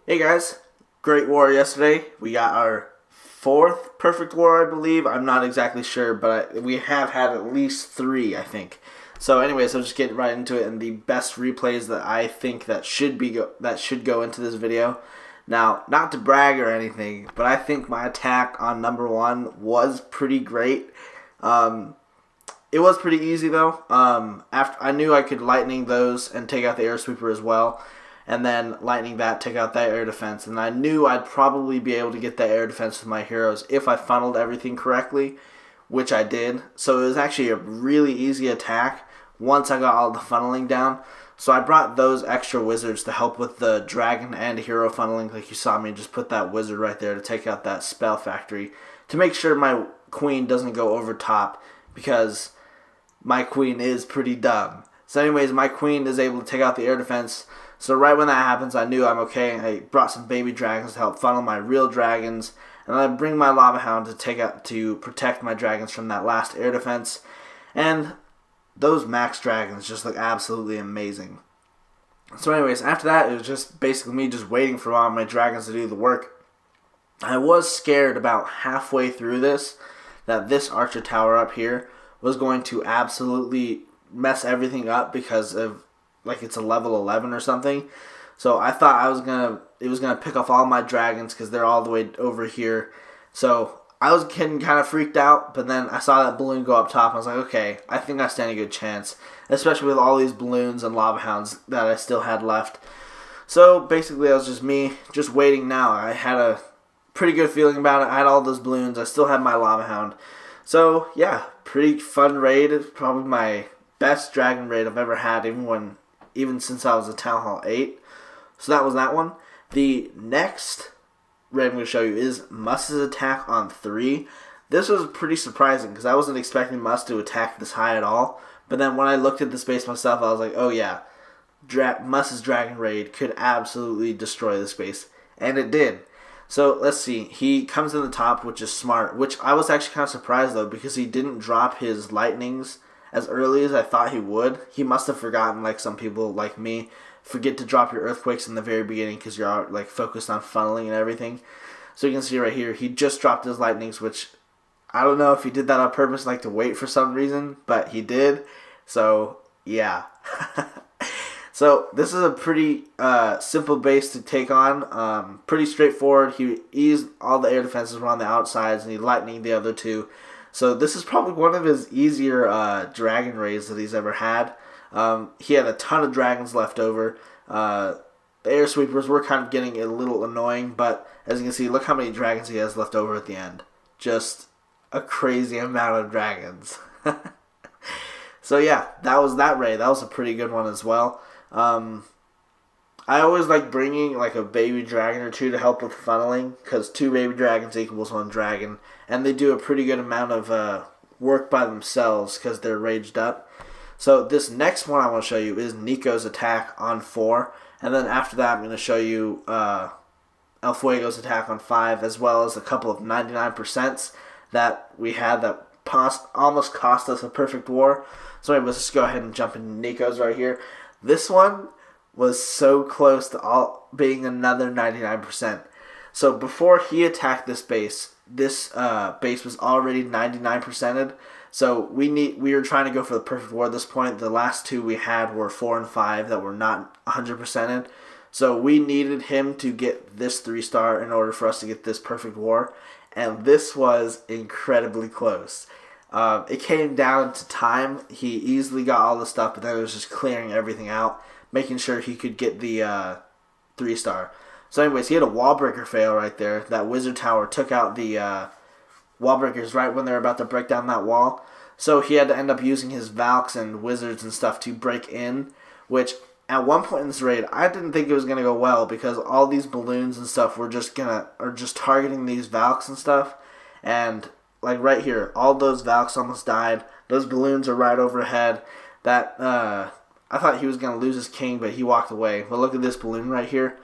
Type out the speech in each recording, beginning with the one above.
Hey guys, great war yesterday. We got our fourth perfect war, I believe. I'm not exactly sure, but we have had at least three, I think. So, anyways, I'll just get right into it. And the best replays that I think that should go into this video. Now, not to brag or anything, but I think my attack on number one was pretty great. It was pretty easy though. After I knew I could lightning those and take out the air sweeper as well, and then lightning that, take out that air defense, and I knew I'd probably be able to get that air defense with my heroes if I funneled everything correctly, which I did. So it was actually a really easy attack once I got all the funneling down. So I brought those extra wizards to help with the dragon and hero funneling, like you saw me just put that wizard right there to take out that spell factory to make sure my queen doesn't go over top, because my queen is pretty dumb. So anyways, my queen is able to take out the air defense. So right when that happens, I knew I'm okay. I brought some baby dragons to help funnel my real dragons, and then I bring my lava hound to protect my dragons from that last air defense. And those max dragons just look absolutely amazing. So anyways, after that, it was just basically me just waiting for all my dragons to do the work. I was scared about halfway through this that this archer tower up here was going to absolutely mess everything up because of, like, it's a level 11 or something. So I thought it was gonna pick off all my dragons because they're all the way over here. So I was getting kind of freaked out, but then I saw that balloon go up top and I was like, okay, I think I stand a good chance, especially with all these balloons and lava hounds that I still had left. So basically, it was just me just waiting now. I had a pretty good feeling about it. I had all those balloons. I still had my lava hound. So yeah, pretty fun raid. It's probably my best dragon raid I've ever had, even since I was a Town Hall 8. So that was that one. The next raid I'm going to show you is Must's attack on 3. This was pretty surprising because I wasn't expecting Must to attack this high at all. But then when I looked at the space myself, I was like, oh yeah, Must's dragon raid could absolutely destroy the space. And it did. So let's see. He comes in the top, which is smart. Which I was actually kind of surprised though, because he didn't drop his lightnings as early as I thought he would. He must have forgotten, like some people like me forget to drop your earthquakes in the very beginning because you're like focused on funneling and everything. So you can see right here, he just dropped his lightnings, which I don't know if he did that on purpose, like to wait for some reason, but he did. So yeah. So this is a pretty simple base to take on. Pretty straightforward. He eased all the air defenses were on the outsides, and he lightning the other two. So this is probably one of his easier dragon raids that he's ever had. He had a ton of dragons left over. The air sweepers were kind of getting a little annoying, but as you can see, look how many dragons he has left over at the end. Just a crazy amount of dragons. So yeah, that was that raid. That was a pretty good one as well. I always like bringing like a baby dragon or two to help with funneling, because 2 baby dragons equals 1 dragon, and they do a pretty good amount of work by themselves because they're raged up. So this next one I want to show you is Nico's attack on 4, and then after that I'm going to show you El Fuego's attack on 5, as well as a couple of 99% that we had that almost cost us a perfect war. So anyways, let's go ahead and jump into Nico's right here. This one was so close to all being another 99%. So before he attacked this base was already 99%ed. So we were trying to go for the perfect war at this point. The last 2 we had were 4 and 5 that were not 100%ed. So we needed him to get this 3-star in order for us to get this perfect war. And this was incredibly close. It came down to time. He easily got all the stuff, but then it was just clearing everything out, making sure he could get the 3-star. So anyways, he had a wall breaker fail right there. That wizard tower took out the wall breakers right when they were about to break down that wall. So he had to end up using his Valks and wizards and stuff to break in, which at one point in this raid, I didn't think it was going to go well because all these balloons and stuff were just targeting these Valks and stuff. And like right here, all those Valks almost died. Those balloons are right overhead. That I thought he was going to lose his king, but he walked away. But look at this balloon right here,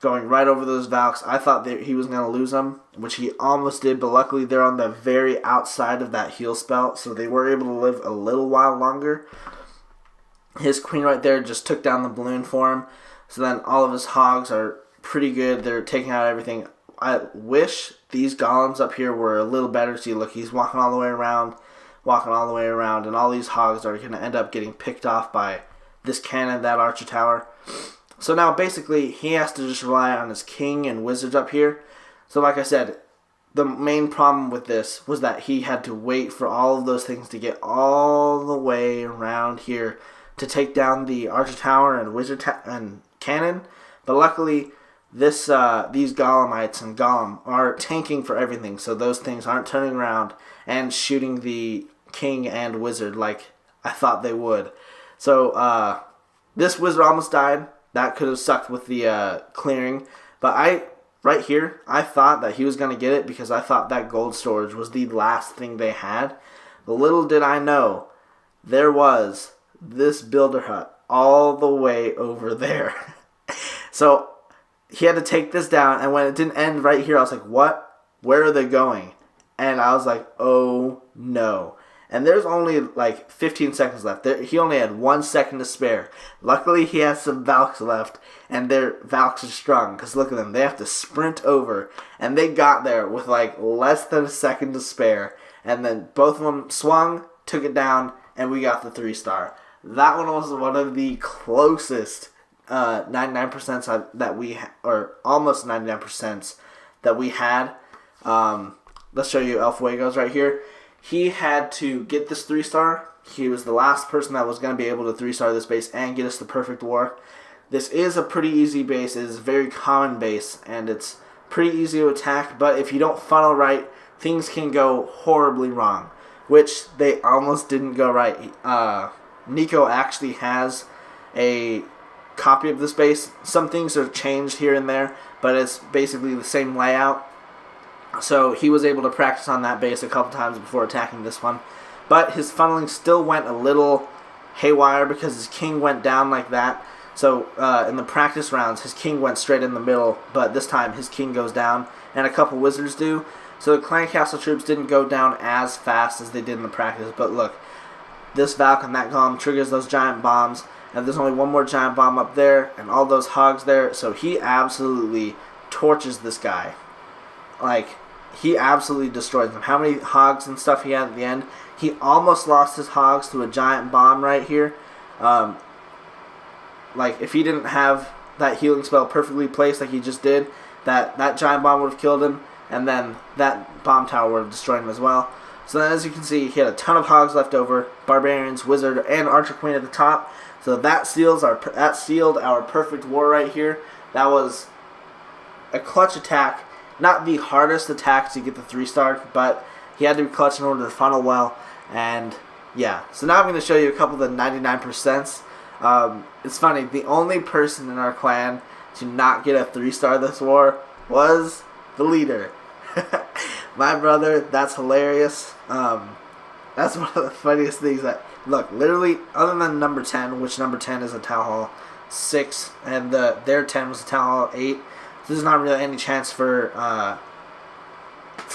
going right over those Valks. I thought that he was going to lose them, which he almost did, but luckily they're on the very outside of that heal spell, so they were able to live a little while longer. His queen right there just took down the balloon for him, so then all of his hogs are pretty good. They're taking out everything. I wish these golems up here were a little better. See, look, he's walking all the way around, and all these hogs are going to end up getting picked off by this cannon, that archer tower. So now, basically, he has to just rely on his king and wizards up here. So like I said, the main problem with this was that he had to wait for all of those things to get all the way around here to take down the archer tower and wizard and cannon. But luckily, these golemites and golem are tanking for everything, so those things aren't turning around and shooting the king and wizard like I thought they would. So this wizard almost died. That could have sucked with the clearing, but right here, I thought that he was going to get it because I thought that gold storage was the last thing they had. But little did I know, there was this builder hut all the way over there. So he had to take this down, and when it didn't end right here, I was like, what? Where are they going? And I was like, oh no. And there's only like 15 seconds left. He only had 1 second to spare. Luckily, he has some Valks left, and their Valks are strong. Because look at them. They have to sprint over. And they got there with like less than a second to spare. And then both of them swung, took it down, and we got the 3-star. That one was one of the closest 99% that we or almost 99% that we had. Let's show you El Fuego's right here. He had to get this 3-star. He was the last person that was going to be able to 3-star this base and get us the perfect war. This is a pretty easy base. It is a very common base, and it's pretty easy to attack. But if you don't funnel right, things can go horribly wrong, which they almost didn't go right. Nico actually has a copy of this base. Some things are changed here and there, but it's basically the same layout. So he was able to practice on that base a couple times before attacking this one. But his funneling still went a little haywire because his king went down like that. So in the practice rounds, his king went straight in the middle, but this time his king goes down, and a couple wizards do. So the clan castle troops didn't go down as fast as they did in the practice. But look, this Valk and that Golem triggers those giant bombs, and there's only one more giant bomb up there, and all those hogs there. So he absolutely torches this guy. Like, he absolutely destroys them. How many hogs and stuff he had at the end? He almost lost his hogs to a giant bomb right here. Like, if he didn't have that healing spell perfectly placed like he just did, that giant bomb would have killed him, and then that bomb tower would have destroyed him as well. So then, as you can see, he had a ton of hogs left over, barbarians, wizard, and archer queen at the top. So that sealed our perfect war right here. That was a clutch attack. Not the hardest attack to get the 3-star, but he had to be clutch in order to funnel well. And yeah, so now I'm going to show you a couple of the 99%. It's funny, the only person in our clan to not get a 3-star this war was the leader. My brother, that's hilarious. That's one of the funniest things that, look, literally, other than number 10, which number 10 is a Town Hall 6, and their 10 was a Town Hall 8. There's not really any chance for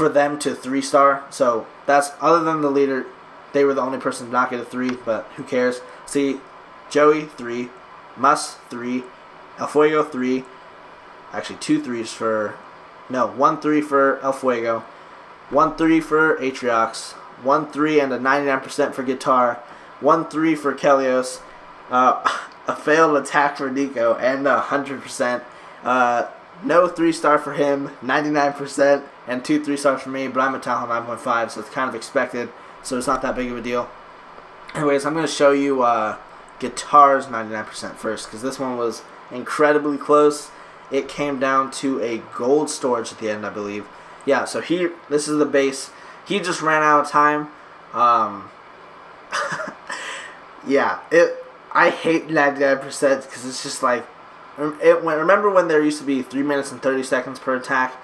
them to 3-star. So that's, other than the leader, they were the only person to not get a 3, but who cares? See, Joey 3, Mus 3, El Fuego 3, actually 2 3s for, no, 1 3 for El Fuego, 1 3 for Atriox, 1 3 and a 99% for Guitar, 1 3 for Kelios, a failed attack for Nico, and 100%. No 3-star for him, 99%, and 2 3-stars for me, but I'm a Town Hall 9.5, so it's kind of expected, so it's not that big of a deal. Anyways, I'm going to show you Guitar's 99% first, because this one was incredibly close. It came down to a gold storage at the end, I believe. Yeah, so this is the base. He just ran out of time. Yeah, I hate 99% because it's just like, remember when there used to be 3 minutes and 30 seconds per attack?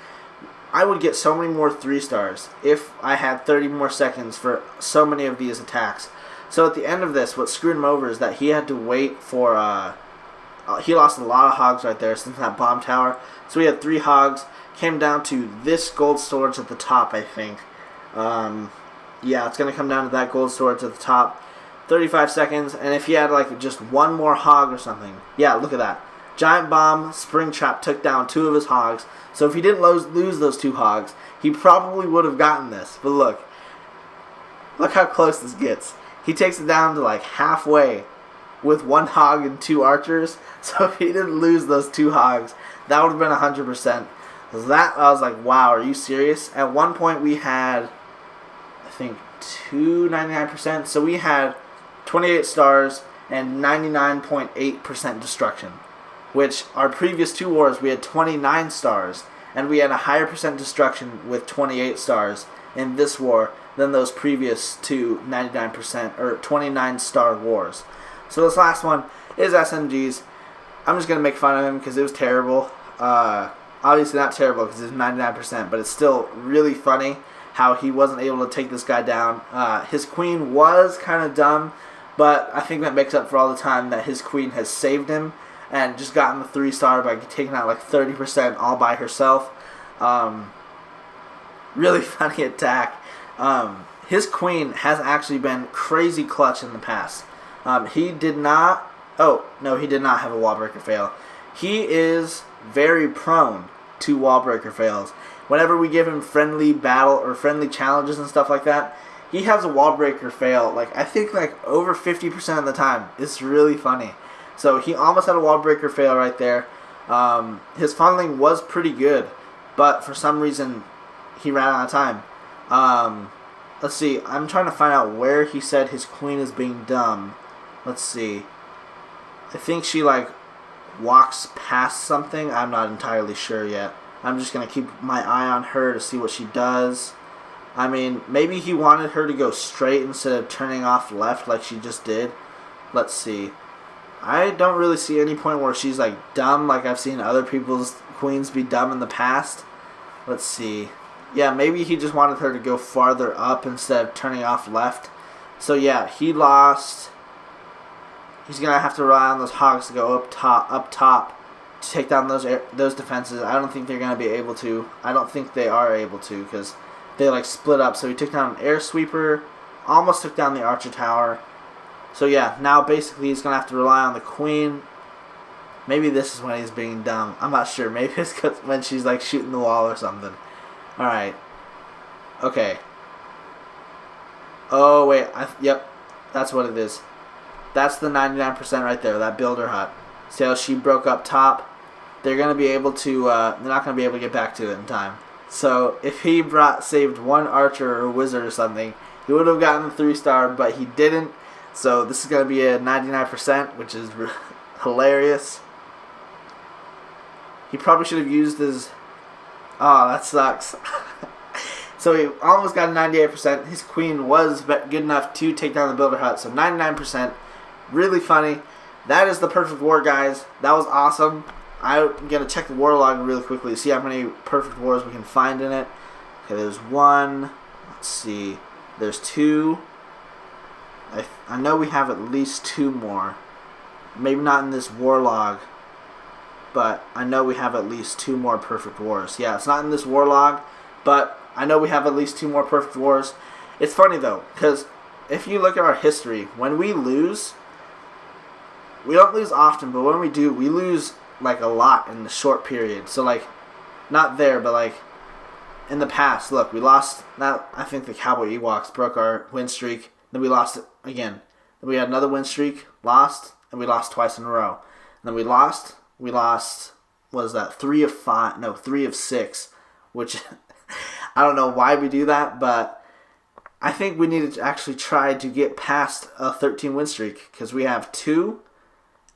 I would get so many more 3-stars if I had 30 more seconds for so many of these attacks. So at the end of this, what screwed him over is that he had to wait for, he lost a lot of hogs right there since that bomb tower. So we had 3 hogs, came down to this gold storage at the top, I think. Yeah, it's going to come down to that gold storage at the top. 35 seconds, and if he had like just one more hog or something, yeah, look at that. Giant Bomb, Springtrap took down 2 of his hogs. So if he didn't lose those 2 hogs, he probably would have gotten this. But look how close this gets. He takes it down to like halfway with 1 hog and 2 archers. So if he didn't lose those 2 hogs, that would have been 100%. That, I was like, wow, are you serious? At one point we had, I think, 299%. So we had 28 stars and 99.8% destruction. Which, our previous 2 wars, we had 29 stars. And we had a higher percent destruction with 28 stars in this war than those previous 2 99% or 29 star wars. So this last one is SMGs. I'm just going to make fun of him because it was terrible. Obviously not terrible because it was 99%, but it's still really funny how he wasn't able to take this guy down. His queen was kind of dumb, but I think that makes up for all the time that his queen has saved him and just gotten the 3-star by taking out like 30% all by herself. Really funny attack. His queen has actually been crazy clutch in the past. He did not... Oh, no, he did not have a wall breaker fail. He is very prone to wall breaker fails. Whenever we give him friendly battle or friendly challenges and stuff like that, he has a wall breaker fail, like I think like over 50% of the time. It's really funny. So he almost had a wall breaker fail right there. His funneling was pretty good, but for some reason he ran out of time. Let's see. I'm trying to find out where he said his queen is being dumb. Let's see. I think she like walks past something. I'm not entirely sure yet. I'm just going to keep my eye on her to see what she does. I mean, maybe he wanted her to go straight instead of turning off left like she just did. Let's see. I don't really see any point where she's like dumb like I've seen other people's queens be dumb in the past. Let's see. Yeah, maybe he just wanted her to go farther up instead of turning off left. So yeah, he lost. He's going to have to rely on those hogs to go up top to take down those defenses. I don't think they're going to be able to. I don't think they are able to because they like split up. So he took down an air sweeper, almost took down the archer tower. So yeah, now basically he's going to have to rely on the queen. Maybe this is when he's being dumb. I'm not sure. Maybe it's when she's like shooting the wall or something. Alright. Okay. Oh, wait. Yep. That's what it is. That's the 99% right there. That builder hut. See how she broke up top? They're going to be able to... they're not going to be able to get back to it in time. So, if he saved 1 archer or wizard or something, he would have gotten the 3-star, but he didn't. So, this is going to be a 99%, which is hilarious. He probably should have used his... Oh, that sucks. So he almost got a 98%. His queen was good enough to take down the builder hut. So 99%. Really funny. That is the perfect war, guys. That was awesome. I'm going to check the war log really quickly to see how many perfect wars we can find in it. Okay, there's 1. Let's see. There's 2. I know we have at least 2 more. Maybe not in this war log. But I know we have at least 2 more perfect wars. Yeah, it's not in this war log, but I know we have at least 2 more perfect wars. It's funny though, because if you look at our history, when we lose, we don't lose often, but when we do, we lose like a lot in a short period. So like, not there, but like in the past, look, we lost. Now I think the Cowboy Ewoks broke our win streak. Then we lost it again. Then we had another win streak, lost, and we lost twice in a row. And then we lost. We lost, what is that, 3 of 5, no, 3 of 6, which I don't know why we do that, but I think we need to actually try to get past a 13 win streak, because we have 2,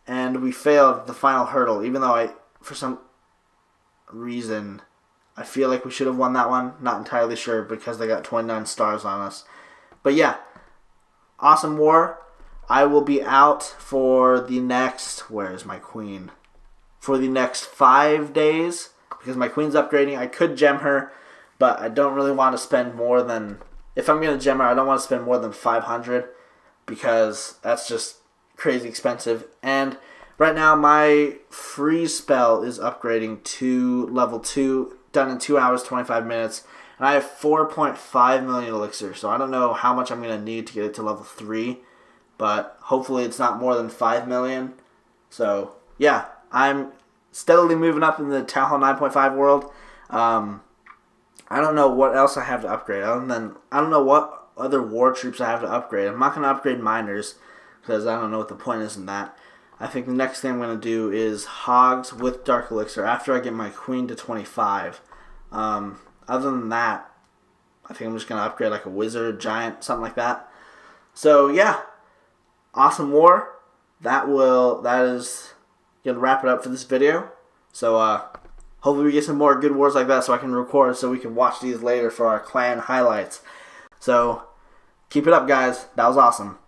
and we failed the final hurdle, even though for some reason, I feel like we should have won that one. Not entirely sure, because they got 29 stars on us. But yeah, awesome war. I will be out for the next, where's my queen? For the next 5 days, because my queen's upgrading. I could gem her, but I don't really want to spend more than... If I'm going to gem her, I don't want to spend more than 500, because that's just crazy expensive. And right now, my freeze spell is upgrading to level 2, done in 2 hours, 25 minutes. And I have 4.5 million elixir, so I don't know how much I'm going to need to get it to level 3. But hopefully it's not more than 5 million. So, yeah. I'm steadily moving up in the Town Hall 9.5 world. I don't know what else I have to upgrade. Other than I don't know what other war troops I have to upgrade. I'm not going to upgrade miners because I don't know what the point is in that. I think the next thing I'm going to do is Hogs with Dark Elixir after I get my Queen to 25. Other than that, I think I'm just going to upgrade like a Wizard, Giant, something like that. So yeah, awesome war. That is going to wrap it up for this video. So hopefully we get some more good wars like that so I can record so we can watch these later for our clan highlights. So keep it up, guys. That was awesome.